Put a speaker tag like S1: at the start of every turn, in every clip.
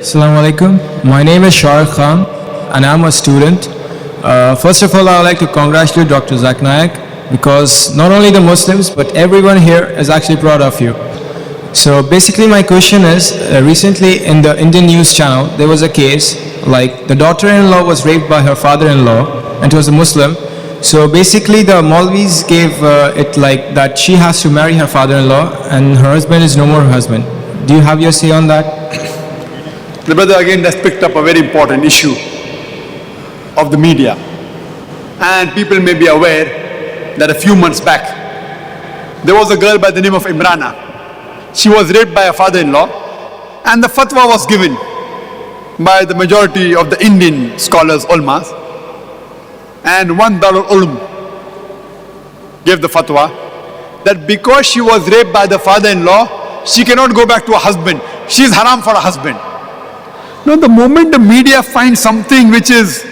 S1: Assalamu Alaikum. My name is Shahid Khan and I'm a student. First of all, I would like to congratulate Dr. Zakir Naik because not only the Muslims but everyone here is actually proud of you. So basically my question is, recently in the Indian news channel there was a case like the daughter-in-law was raped by her father-in-law and it was a Muslim. So basically the Maulvis gave it like that she has to marry her father-in-law and her husband is no more her husband. Do you have your say on that?
S2: The brother again has picked up a very important issue of the media, and people may be aware that a few months back there was a girl by the name of Imrana. She was raped by her father-in-law and the fatwa was given by the majority of the Indian scholars, Aulmas, and one Darul Uloom gave the fatwa that because she was raped by the father-in-law, she cannot go back to her husband. She is haram for her husband. Now the moment the media finds something which is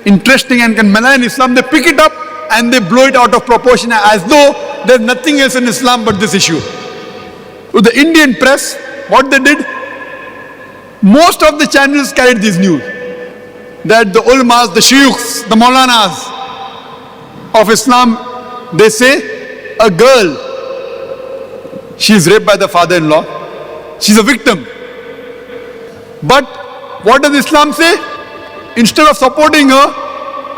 S2: interesting and can malign Islam, they pick it up and they blow it out of proportion as though there's nothing else in Islam but this issue. With the Indian press, what they did, most of the channels carried this news that the ulmas, the shuyukhs, the maulanas of Islam, they say a girl, she is raped by the father-in-law, she's a victim. But what does Islam say? Instead of supporting her,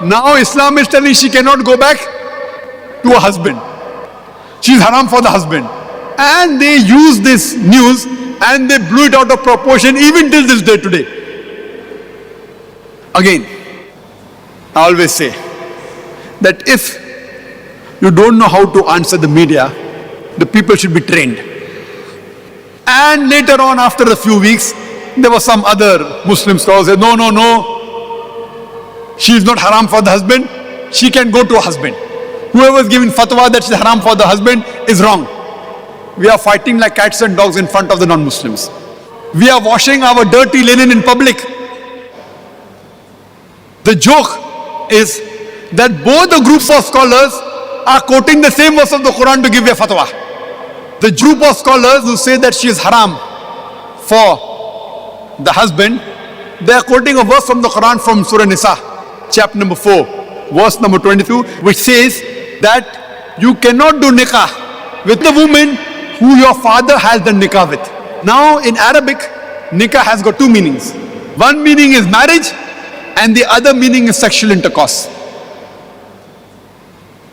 S2: now Islam is telling she cannot go back to her husband. She's haram for the husband. And they use this news and they blew it out of proportion even till this day today. Again, I always say that if you don't know how to answer the media, the people should be trained. And later on, after a few weeks, there was some other Muslim scholars who said, no, she is not haram for the husband, she can go to her husband. Whoever is giving fatwa that she is haram for the husband is wrong. We are fighting like cats and dogs in front of the non-Muslims. We are washing our dirty linen in public. The joke is that both the groups of scholars are quoting the same verse of the Quran to give a fatwa. The group of scholars who say that she is haram for the husband, they are quoting a verse from the Quran from Surah Nisa, chapter number 4, verse number 22, which says that you cannot do nikah with the woman who your father has done nikah with. Now in Arabic, nikah has got two meanings. One meaning is marriage and the other meaning is sexual intercourse.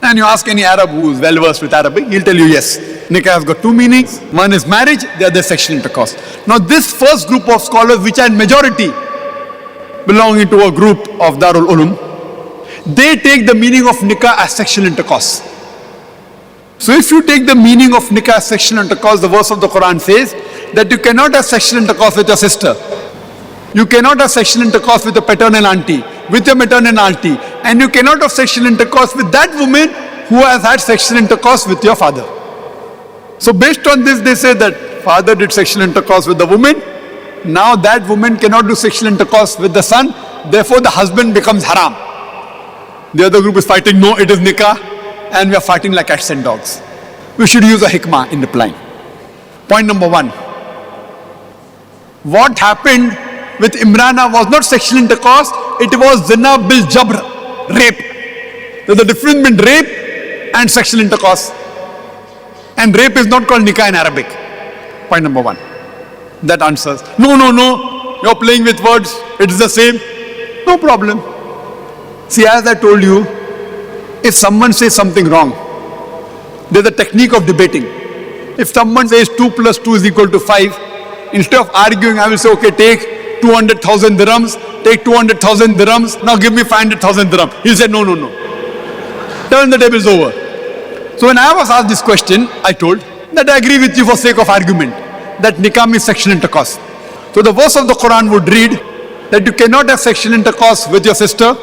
S2: And you ask any Arab who is well versed with Arabic, he'll tell you yes, nikah has got two meanings. One is marriage, the other is sexual intercourse. Now this first group of scholars, which are in majority belonging to a group of Darul Uloom, they take the meaning of nikah as sexual intercourse. So if you take the meaning of nikah as sexual intercourse, the verse of the Quran says that you cannot have sexual intercourse with your sister. You cannot have sexual intercourse with your paternal auntie, with your maternal auntie, and you cannot have sexual intercourse with that woman who has had sexual intercourse with your father. So based on this, they say that father did sexual intercourse with the woman, now that woman cannot do sexual intercourse with the son, therefore the husband becomes haram. The other group is fighting, no, it is nikah, and we are fighting like cats and dogs. We should use a hikmah in replying. Point number one. What happened with Imrana was not sexual intercourse, it was zina bil jabr, rape. There's a difference between rape and sexual intercourse. And rape is not called nikah in Arabic. Point number one. That answers. No, you're playing with words, it is the same. No problem. See, as I told you, if someone says something wrong, there's a technique of debating. If someone says 2 plus 2 is equal to 5, instead of arguing, I will say, okay, take 200,000 dirhams, take 200,000 dirhams, now give me 500,000 dirhams. He'll say, no. Turn the tables over. So when I was asked this question, I told that I agree with you for sake of argument, that nikah means sexual intercourse. So the verse of the Quran would read that you cannot have sexual intercourse with your sister,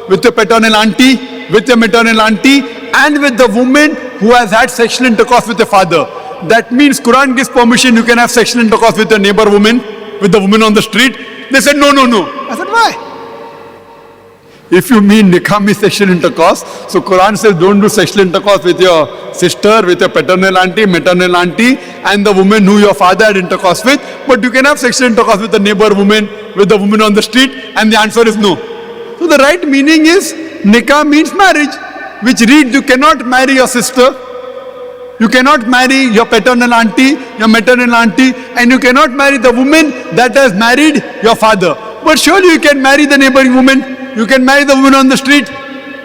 S2: with your paternal auntie, with your maternal auntie, and with the woman who has had sexual intercourse with your father. That means Quran gives permission, you can have sexual intercourse with your neighbor woman, with the woman on the street. They said, no. I said, why? if you mean nikah means sexual intercourse, so Quran says don't do sexual intercourse with your sister, with your paternal auntie, maternal auntie, and the woman who your father had intercourse with. But you can have sexual intercourse with the neighbor woman, with the woman on the street, and the answer is no. So the right meaning is nikah means marriage, which reads you cannot marry your sister, you cannot marry your paternal auntie, your maternal auntie, and you cannot marry the woman that has married your father. But surely you can marry the neighboring woman, you can marry the woman on the street.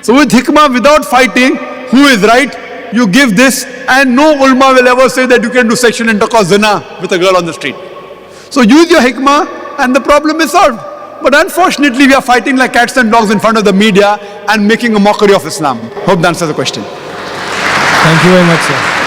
S2: So with hikmah, without fighting who is right, you give this, and no ulama will ever say that you can do sexual intercourse zina with a girl on the street. So use your hikmah and the problem is solved. But unfortunately we are fighting like cats and dogs in front of the media and making a mockery of Islam. Hope that answers the question.
S1: Thank you very much, sir.